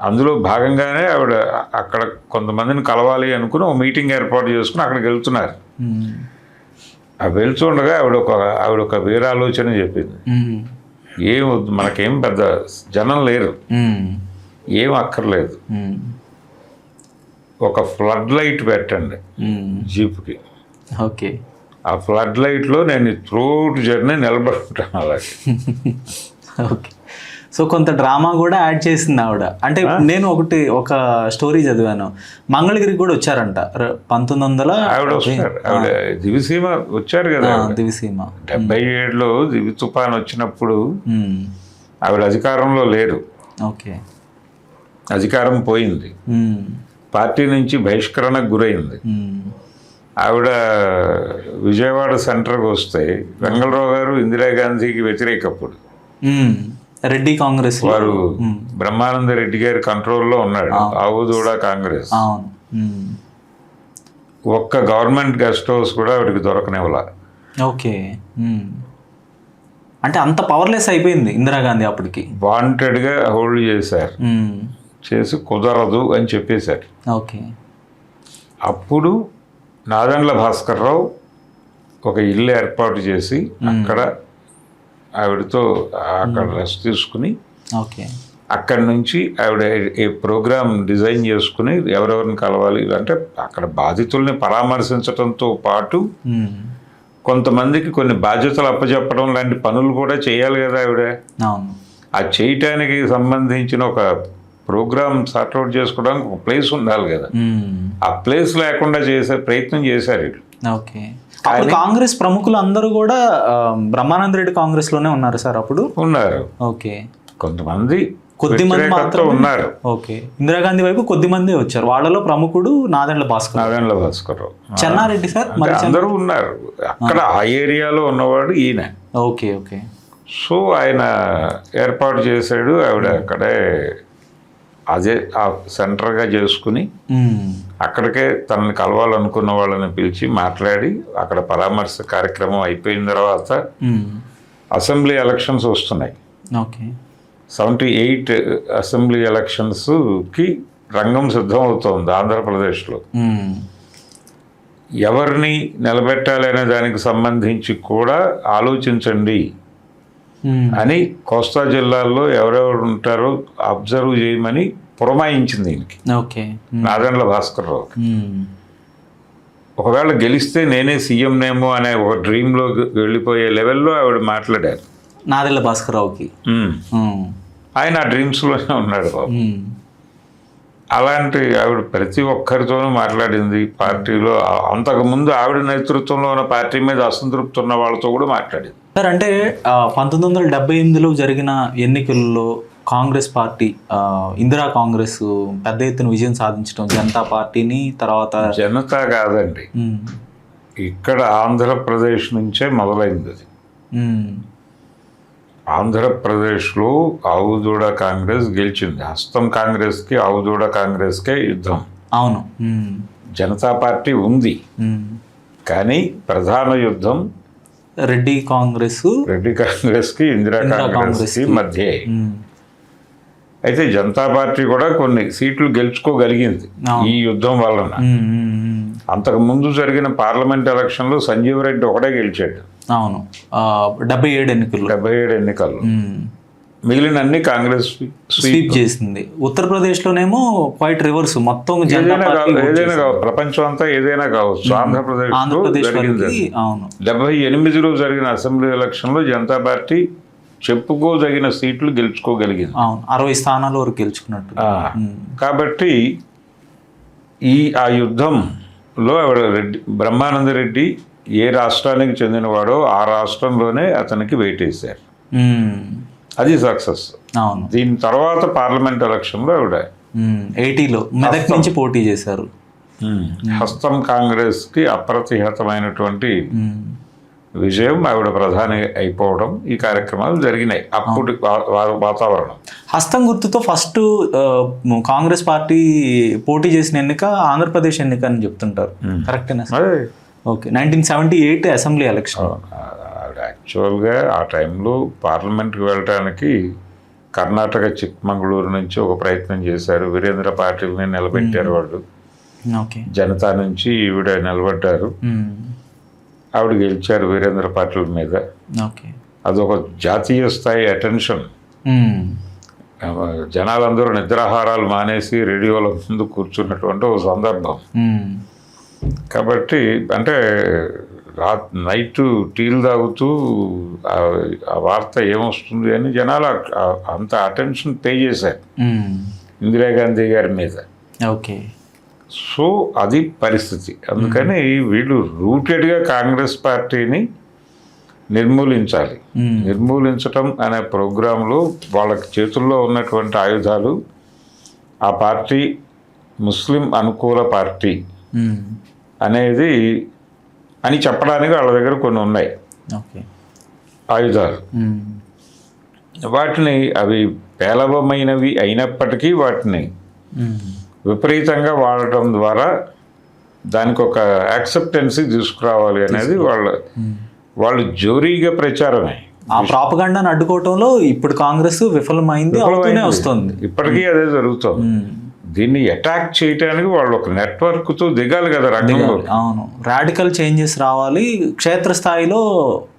Speaker 2: అందులో భాగంగానే ఆవిడ అక్కడ కొంతమందిని కలవాలి అనుకుని ఒక మీటింగ్ ఏర్పాటు చేసుకుని అక్కడికి వెళ్తున్నారు. వెళ్తుండగా ఆవిడ ఒక వేరే ఆలోచన చెప్పింది. ఏం వద్దు, మనకేం పెద్ద జనం లేరు, ఏం అక్కర్లేదు, ఒక ఫ్లడ్ లైట్ పెట్టండి జీప్కి.
Speaker 1: ఓకే.
Speaker 2: ఆ ఫ్లడ్ లైట్లో నేను త్రూట్ జర్నీ నిలబడుకుంటాను అలాగే.
Speaker 1: ఓకే. సో కొంత డ్రామా కూడా యాడ్ చేసింది ఆవిడ. అంటే నేను ఒక స్టోరీ చదివాను, మంగళగిరికి కూడా వచ్చారంట 1900.
Speaker 2: ఆవిడ వస్తారు, ఆవిడ దివిసీమ వచ్చారు కదా.
Speaker 1: దివిసీమ
Speaker 2: 77లో దివి తుఫాన్ వచ్చినప్పుడు ఆవిడ అధికారంలో లేరు.
Speaker 1: ఓకే.
Speaker 2: అధికారం పోయింది, పార్టీ నుంచి బహిష్కరణకు గురైంది. ఆవిడ విజయవాడ సెంటర్కి వస్తే వెంగళరావు గారు ఇందిరాగాంధీకి వ్యతిరేకప్పుడు
Speaker 1: రెడ్డి కాంగ్రెస్
Speaker 2: వారు బ్రహ్మానంద రెడ్డి గారి కంట్రోల్లో ఉన్నాడు. ఆవుదూడ కాంగ్రెస్. ఒక్క గవర్నమెంట్ గెస్ట్ హౌస్ కూడా ఆవిడకి దొరకనివ్వాల.
Speaker 1: ఓకే. అంటే అంత పవర్లెస్ అయిపోయింది ఇందిరాగాంధీ అప్పటికి.
Speaker 2: వాంటెడ్గా హోల్డ్ చేశారు, చేసి కుదరదు అని చెప్పేశారు.
Speaker 1: ఓకే.
Speaker 2: అప్పుడు నాదెండ్ల భాస్కర్ రావు ఒక ఇల్లు ఏర్పాటు చేసి అక్కడ ఆవిడతో అక్కడ రెస్ట్ తీసుకుని,
Speaker 1: ఓకే,
Speaker 2: అక్కడి నుంచి ఆవిడ ఏ ప్రోగ్రామ్ డిజైన్ చేసుకుని ఎవరెవరిని కలవాలి అంటే అక్కడ బాధితుల్ని పరామర్శించడంతో పాటు కొంతమందికి కొన్ని బాధ్యతలు అప్పచెప్పడం లాంటి పనులు కూడా చేయాలి కదా ఆవిడ. ఆ చేయటానికి సంబంధించిన ఒక ప్రోగ్రామ్ సార్ట్అవుట్ చేసుకోవడానికి ఒక ప్లేస్ ఉండాలి కదా. ఆ ప్లేస్ లేకుండా చేసే ప్రయత్నం చేశారు వీళ్ళు.
Speaker 1: ఓకే. కాంగ్రెస్ ప్రముఖులు అందరూ కూడా బ్రహ్మానంద రెడ్డి కాంగ్రెస్ లోనే ఉన్నారు సార్ అప్పుడు?
Speaker 2: ఉన్నారు.
Speaker 1: ఓకే.
Speaker 2: కొంతమంది
Speaker 1: కొద్దిమంది మాత్రం
Speaker 2: ఉన్నారు.
Speaker 1: ఓకే. ఇందిరాగాంధీ వైపు కొద్దిమంది వచ్చారు, వాళ్ళలో ప్రముఖుడు నాదెండ్ల భాస్కర్. చెన్నారెడ్డి సార్ మరి
Speaker 2: అందరూ ఉన్నారు అక్కడ. ఆ ఏరియాలో ఉన్నవాడు ఈయన.
Speaker 1: ఓకే. ఓకే.
Speaker 2: సో ఆయన ఏర్పాటు చేశాడు. ఆవిడ అక్కడే అదే ఆ సెంటర్గా చేసుకుని అక్కడికే తనని కలవాలనుకున్న వాళ్ళని పిలిచి మాట్లాడి అక్కడ పరామర్శ కార్యక్రమం అయిపోయిన తర్వాత అసెంబ్లీ ఎలక్షన్స్ వస్తున్నాయి.
Speaker 1: ఓకే.
Speaker 2: 78 అసెంబ్లీ ఎలక్షన్స్కి రంగం సిద్ధం అవుతోంది ఆంధ్రప్రదేశ్లో. ఎవరిని నిలబెట్టాలి అనే దానికి సంబంధించి కూడా ఆలోచించండి అని కోస్తా జిల్లాల్లో ఎవరెవరు ఉంటారో అబ్జర్వ్ చేయమని పురమాయించింది దీనికి.
Speaker 1: ఓకే.
Speaker 2: నాదెండ్ల భాస్కర్ రావు. ఒకవేళ గెలిస్తే నేనే సీఎంనేమో అనే ఒక డ్రీమ్లో వెళ్ళిపోయే లెవెల్లో ఆవిడ మాట్లాడారు
Speaker 1: నాదెండ్ల భాస్కర్ రావుకి.
Speaker 2: ఆయన ఆ డ్రీమ్స్లోనే ఉన్నాడు బాబు. అలాంటి ఆవిడ ప్రతి ఒక్కరితోనూ మాట్లాడింది. పార్టీలో అంతకుముందు ఆవిడ నేతృత్వంలో ఉన్న పార్టీ మీద అసంతృప్తి ఉన్న వాళ్ళతో కూడా మాట్లాడింది.
Speaker 1: సార్ అంటే 1978లో జరిగిన ఎన్నికల్లో కాంగ్రెస్ పార్టీ, ఇందిరా కాంగ్రెస్ పెద్ద ఎత్తున విజయం సాధించడం, జనతా పార్టీని తర్వాత
Speaker 2: జనతా కాదండి, ఇక్కడ ఆంధ్రప్రదేశ్ నుంచే మొదలైంది అది. ఆంధ్రప్రదేశ్లో ఆవుదూడ కాంగ్రెస్ గెలిచింది. హస్తం కాంగ్రెస్కి ఆవుదూడ కాంగ్రెస్కే యుద్ధం.
Speaker 1: అవును.
Speaker 2: జనతా పార్టీ ఉంది కానీ ప్రధాన యుద్ధం
Speaker 1: రెడ్డి కాంగ్రెస్కి ఇందిరా కాంగ్రెస్కి మధ్య.
Speaker 2: అయితే జనతా పార్టీ కూడా కొన్ని సీట్లు గెలుచుకోగలిగింది ఈ యుద్ధం వలన. అంతకు ముందు జరిగిన పార్లమెంట్ ఎలక్షన్లో సంజీవ్ రెడ్డి ఒకటే గెలిచాడు.
Speaker 1: అవును. 77
Speaker 2: ఎన్నికల్లో మిగిలిన అన్ని కాంగ్రెస్
Speaker 1: స్వీప్ చేసింది. ఉత్తరప్రదేశ్లోనేమో క్వైట్ రివర్స్, మొత్తం
Speaker 2: ఏదైనా ప్రపంచం అంతా ఏదైనా కావచ్చు. ఆంధ్రప్రదేశ్లో జరిగింది. 78లో జరిగిన అసెంబ్లీ ఎలక్షన్లో జనతా పార్టీ చెప్పుకోదగిన సీట్లు గెలుచుకోగలిగింది.
Speaker 1: 60 స్థానాల వరకు గెలుచుకున్నట్టు.
Speaker 2: కాబట్టి ఆ యుద్ధంలో బ్రహ్మానంద రెడ్డి ఏ రాష్ట్రానికి చెందినవాడో ఆ రాష్ట్రంలోనే అతనికి వేటేశారు. అది సక్సెస్.
Speaker 1: అవును.
Speaker 2: దీని తర్వాత పార్లమెంట్ ఎలక్షన్లో ఆవిడ
Speaker 1: 80లో మెదక్ నుంచి పోటీ చేశారు.
Speaker 2: హస్తం కాంగ్రెస్కి అప్రతిహతమైనటువంటి విజయం, ఆవిడ ప్రధాని అయిపోవడం, ఈ కార్యక్రమాలు జరిగినాయి. అప్పుడు వాతావరణం.
Speaker 1: హస్తం గుర్తుతో ఫస్ట్ కాంగ్రెస్ పార్టీ పోటీ చేసిన ఎన్నిక ఆంధ్రప్రదేశ్ ఎన్నిక అని చెప్తుంటారు. కరెక్టేనా? ఓకే. 1978 assembly election.
Speaker 2: యాక్చువల్గా ఆ టైంలో పార్లమెంట్కి వెళ్ళడానికి కర్ణాటక చిక్మంగళూరు నుంచి ఒక ప్రయత్నం చేశారు. వీరేంద్ర పాటిల్ని నిలబెట్టారు వాళ్ళు.
Speaker 1: ఓకే.
Speaker 2: జనతా నుంచి ఈవిడ నిలబడ్డారు. ఆవిడ గెలిచారు వీరేంద్ర పాటిల్ మీద.
Speaker 1: ఓకే.
Speaker 2: అదొక జాతీయ స్థాయి అటెన్షన్. జనాలందరూ నిద్రాహారాలు మానేసి రేడియోల ముందు కూర్చున్నటువంటి ఒక సందర్భం. కాబట్టి అంటే నైట్ టీలు తాగుతూ ఆ వార్త ఏమొస్తుంది అని జనాలు అంత అటెన్షన్ పే చేశారు ఇందిరాగాంధీ గారి మీద.
Speaker 1: ఓకే.
Speaker 2: సో అది పరిస్థితి. అందుకని వీళ్ళు రూటెడ్గా కాంగ్రెస్ పార్టీని నిర్మూలించాలి. నిర్మూలించటం అనే ప్రోగ్రాంలో వాళ్ళకి చేతుల్లో ఉన్నటువంటి ఆయుధాలు, ఆ పార్టీ ముస్లిం అనుకూల పార్టీ అనేది అని చెప్పడానికి వాళ్ళ దగ్గర కొన్ని ఉన్నాయి ఆయుధాలు. వాటిని అవి పేలవమైనవి అయినప్పటికీ వాటిని విపరీతంగా వాడటం ద్వారా దానికి ఒక యాక్సెప్టెన్సీ తీసుకురావాలి అనేది వాళ్ళు జోరీగా ప్రచారమే.
Speaker 1: ఆ ప్రాపగండాను అడ్డుకోవటంలో ఇప్పుడు కాంగ్రెస్ విఫలమైంది, వస్తుంది.
Speaker 2: ఇప్పటికీ అదే జరుగుతుంది. దీన్ని అటాక్ చేయడానికి వాళ్ళు ఒక నెట్వర్క్తో దిగాలి కదా రంగంలో.
Speaker 1: అవును. రాడికల్ చేంజెస్ రావాలి. క్షేత్రస్థాయిలో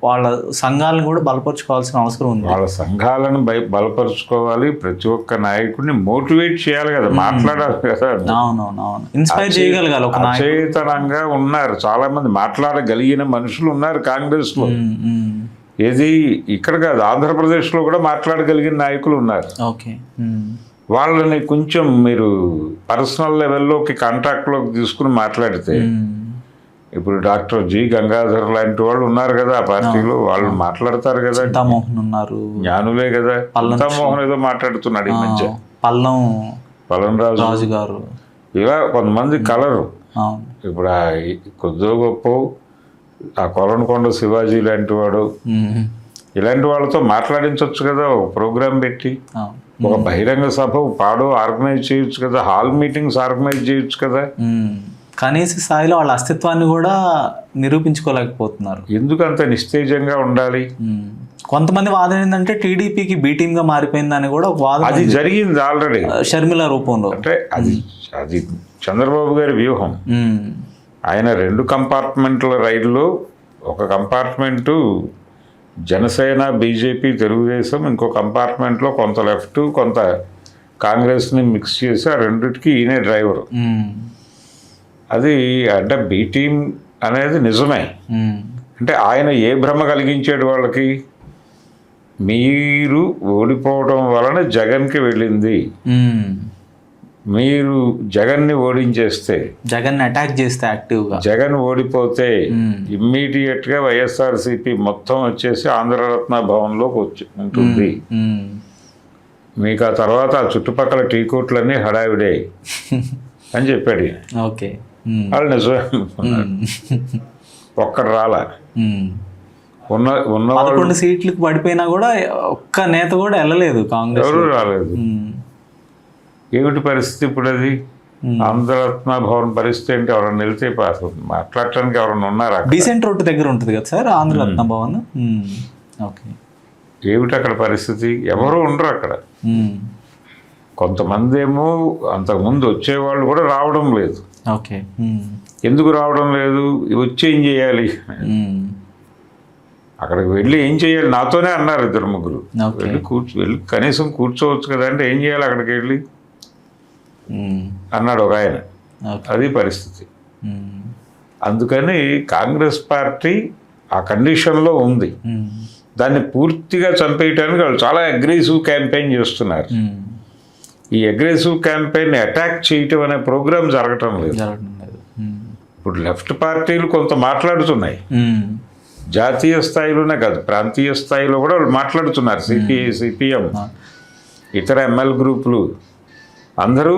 Speaker 1: వాళ్ళ సంఘాలను కూడా బలపరుచుకోవాల్సిన అవసరం ఉంది.
Speaker 2: వాళ్ళ సంఘాలను బలపరుచుకోవాలి. ప్రతి ఒక్క నాయకుడిని మోటివేట్ చేయాలి కదా, మాట్లాడాలి కదా.
Speaker 1: అవునవునవును. ఇన్స్పైర్ చేయగలగాలి. ఒక
Speaker 2: అచేతనంగా ఉన్నారు చాలా మంది, మాట్లాడగలిగిన మనుషులు ఉన్నారు కాంగ్రెస్ లో. ఏది ఇక్కడ కాదు, ఆంధ్రప్రదేశ్లో కూడా మాట్లాడగలిగిన నాయకులు ఉన్నారు.
Speaker 1: ఓకే.
Speaker 2: వాళ్ళని కొంచెం మీరు పర్సనల్ లెవెల్లోకి కాంటాక్ట్లోకి తీసుకుని మాట్లాడితే, ఇప్పుడు డాక్టర్ జి గంగాధర్ లాంటి వాళ్ళు ఉన్నారు కదా ఆ పార్టీలో, వాళ్ళు మాట్లాడతారు కదా.
Speaker 1: ఉన్నారు,
Speaker 2: జ్ఞానులే కదా. మోహన్ ఏదో మాట్లాడుతున్నాడు ఈ మధ్య, పల్లం రాజు గారు, ఇలా కొంతమంది కలరు. ఇప్పుడు కొద్దిగా గొప్ప ఆ కొలనుకొండ శివాజీ లాంటి వాడు, ఇలాంటి వాళ్ళతో మాట్లాడించవచ్చు కదా ఒక ప్రోగ్రాం పెట్టి. ఒక బహిరంగ సభ పాడో ఆర్గనైజ్ చేయొచ్చు కదా, హాల్ మీటింగ్స్ ఆర్గనైజ్ చేయొచ్చు కదా.
Speaker 1: కనీస స్థాయిలో వాళ్ళ అస్తిత్వాన్ని కూడా నిరూపించుకోలేకపోతున్నారు.
Speaker 2: ఎందుకు అంత నిస్తేజంగా ఉండాలి?
Speaker 1: కొంతమంది వాదన ఏంటంటే టీడీపీకి బి టీమ్ గా మారిపోయిందని కూడా ఒక వాదన.
Speaker 2: అది జరిగింది ఆల్రెడీ
Speaker 1: షర్మిల రూపంలో.
Speaker 2: అంటే అది చంద్రబాబు గారి వ్యూహం. ఆయన 2 కంపార్ట్మెంట్ల రైల్లో, ఒక కంపార్ట్మెంటు జనసేన, బీజేపీ, తెలుగుదేశం, ఇంకో కంపార్ట్మెంట్లో కొంత లెఫ్ట్ కొంత కాంగ్రెస్ని మిక్స్ చేసి ఆ రెండిటికి ఈయనే డ్రైవరు. అది అంటే బి టీమ్ అనేది నిజమే. అంటే ఆయన ఏ భ్రమ కలిగించాడు వాళ్ళకి? మీరు ఓడిపోవడం వలన జగన్కి వెళ్ళింది, మీరు జగన్ని ఓడించేస్తే,
Speaker 1: జగన్ అటాక్ చేస్తే యాక్టివ్గా,
Speaker 2: జగన్ ఓడిపోతే ఇమ్మీడియట్గా వైఎస్ఆర్సీపీ మొత్తం వచ్చేసి ఆంధ్రరత్న భవన్లోకి వచ్చి ఉంటుంది. మీకు ఆ తర్వాత ఆ చుట్టుపక్కల టీ కోట్లన్నీ హడావిడే అని చెప్పాడు.
Speaker 1: ఓకే.
Speaker 2: వాళ్ళు నిజమే ఒక్కడు రాలా. ఉన్న
Speaker 1: 11 సీట్లకు పడిపోయినా కూడా ఒక్క నేత కూడా వెళ్ళలేదు కాంగ్రెస్,
Speaker 2: ఎవరు రాలేదు. ఏమిటి పరిస్థితి ఇప్పుడు? అది ఆంధ్రరత్న భవన్ పరిస్థితి ఏంటి? ఎవరన్నా వెళ్తే మాట్లాడటానికి ఎవరన్నా ఉన్నారా?
Speaker 1: డీసెంట్ రోడ్ దగ్గర ఉంటుంది కదా సార్ ఆంధ్రరత్న భవన్. ఓకే.
Speaker 2: ఏమిటి అక్కడ పరిస్థితి? ఎవరు ఉండరు అక్కడ. కొంతమంది ఏమో అంతకుముందు వచ్చేవాళ్ళు కూడా రావడం లేదు.
Speaker 1: ఓకే.
Speaker 2: ఎందుకు రావడం లేదు? వచ్చి ఏం చేయాలి? అక్కడికి వెళ్ళి ఏం చేయాలి? నాతోనే అన్నారు 2-3. వెళ్ళి కనీసం కూర్చోవచ్చు కదా అంటే ఏం చేయాలి అక్కడికి వెళ్ళి అన్నాడు ఒక ఆయన. అది పరిస్థితి. అందుకని కాంగ్రెస్ పార్టీ ఆ కండిషన్లో ఉంది. దాన్ని పూర్తిగా చంపేయటానికి వాళ్ళు చాలా అగ్రెసివ్ క్యాంపెయిన్ చేస్తున్నారు. ఈ అగ్రెసివ్ క్యాంపెయిన్ అటాక్ చేయటం అనే ప్రోగ్రామ్ జరగటం లేదు. ఇప్పుడు లెఫ్ట్ పార్టీలు కొంత మాట్లాడుతున్నాయి, జాతీయ స్థాయిలోనే కాదు, ప్రాంతీయ స్థాయిలో కూడా వాళ్ళు మాట్లాడుతున్నారు. సిపిఐ, సిపిఎం, ఇతర ఎంఎల్ గ్రూపులు అందరూ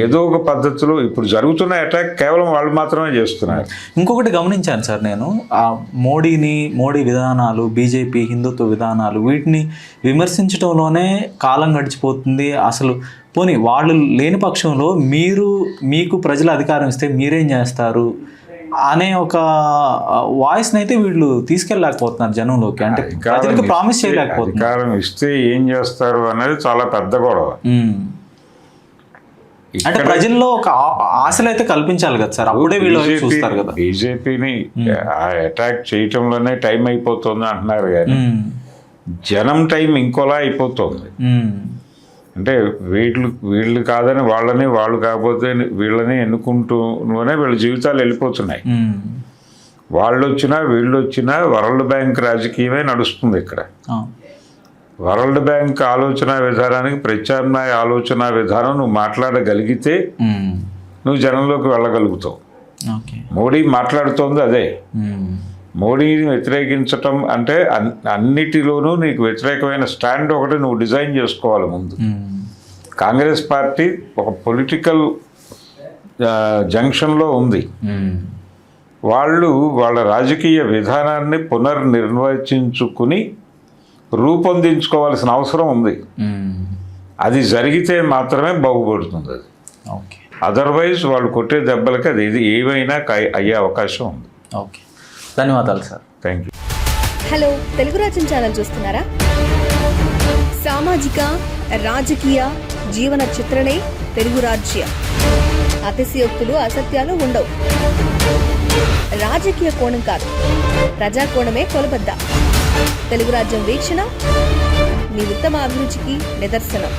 Speaker 2: ఏదో ఒక పద్ధతిలో ఇప్పుడు జరుగుతున్న అటాక్ కేవలం వాళ్ళు మాత్రమే చేస్తున్నారు.
Speaker 1: ఇంకొకటి గమనించాను సార్ నేను, ఆ మోడీ విధానాలు, బీజేపీ హిందుత్వ విధానాలు, వీటిని విమర్శించడంలోనే కాలం గడిచిపోతుంది. అసలు పోనీ వాళ్ళు లేని పక్షంలో మీకు ప్రజల అధికారం ఇస్తే మీరేం చేస్తారు అనే ఒక వాయిస్ని అయితే వీళ్ళు తీసుకెళ్ళలేకపోతున్నారు జనంలోకి. అంటే ప్రజలకు ప్రామిస్ చేయలేకపోతున్నారు.
Speaker 2: అధికారం ఇస్తే ఏం చేస్తారు అనేది చాలా పెద్ద గొడవ.
Speaker 1: అంటే ప్రజల్లో ఒక ఆశలు అయితే కల్పించాలి కదా సార్, అప్పుడే వీళ్ళు చూస్తారు కదా.
Speaker 2: బీజేపీని అటాక్ చేయటంలోనే టైం అయిపోతుంది అంటున్నారు, కానీ జనం టైం ఇంకోలా అయిపోతుంది. అంటే వీళ్ళు కాదని వాళ్ళని, వాళ్ళు కాకపోతే వీళ్ళని ఎన్నుకుంటూనే వీళ్ళ జీవితాలు వెళ్ళిపోతున్నాయి. వాళ్ళు వచ్చినా వీళ్ళు వచ్చినా వరల్డ్ బ్యాంక్ రాజకీయమే నడుస్తుంది ఇక్కడ. వరల్డ్ బ్యాంక్ ఆలోచన విధానానికి ప్రత్యామ్నాయ ఆలోచన విధానం నువ్వు మాట్లాడగలిగితే నువ్వు జనంలోకి వెళ్ళగలుగుతావు. మోడీ మాట్లాడుతోంది అదే. మోడీని వ్యతిరేకించటం అంటే అన్నిటిలోనూ నీకు వ్యతిరేకమైన స్టాండ్ ఒకటి నువ్వు డిజైన్ చేసుకోవాలి ముందు. కాంగ్రెస్ పార్టీ ఒక పొలిటికల్ జంక్షన్లో ఉంది. వాళ్ళ రాజకీయ విధానాన్ని పునర్నిర్వచించుకుని రూపొందించుకోవాల్సిన అవసరం ఉంది. అది జరిగితే మాత్రమే బాగుపడుతుంది అది. అదర్వైజ్ వాళ్ళు కొట్టే దెబ్బలకి అది ఏమైనా అయ్యే అవకాశం ఉంది.
Speaker 1: ఓకే, ధన్యవాదాలు sir.
Speaker 2: Thank you.
Speaker 3: Hello, Telugu రాజ్యం ఛానల్ చూస్తున్నారా? సామాజిక, రాజకీయ, జీవన చిత్రణే తెలుగు రాజ్యం. అతిశయోక్తులు, అసత్యాలు ఉండవు. రాజకీయ కోణం కాదు, ప్రజా కోణమే కొలబద్ద. తెలుగు రాజ్యం వీక్షణ మీ ఉత్తమ అభిరుచికి నిదర్శనం.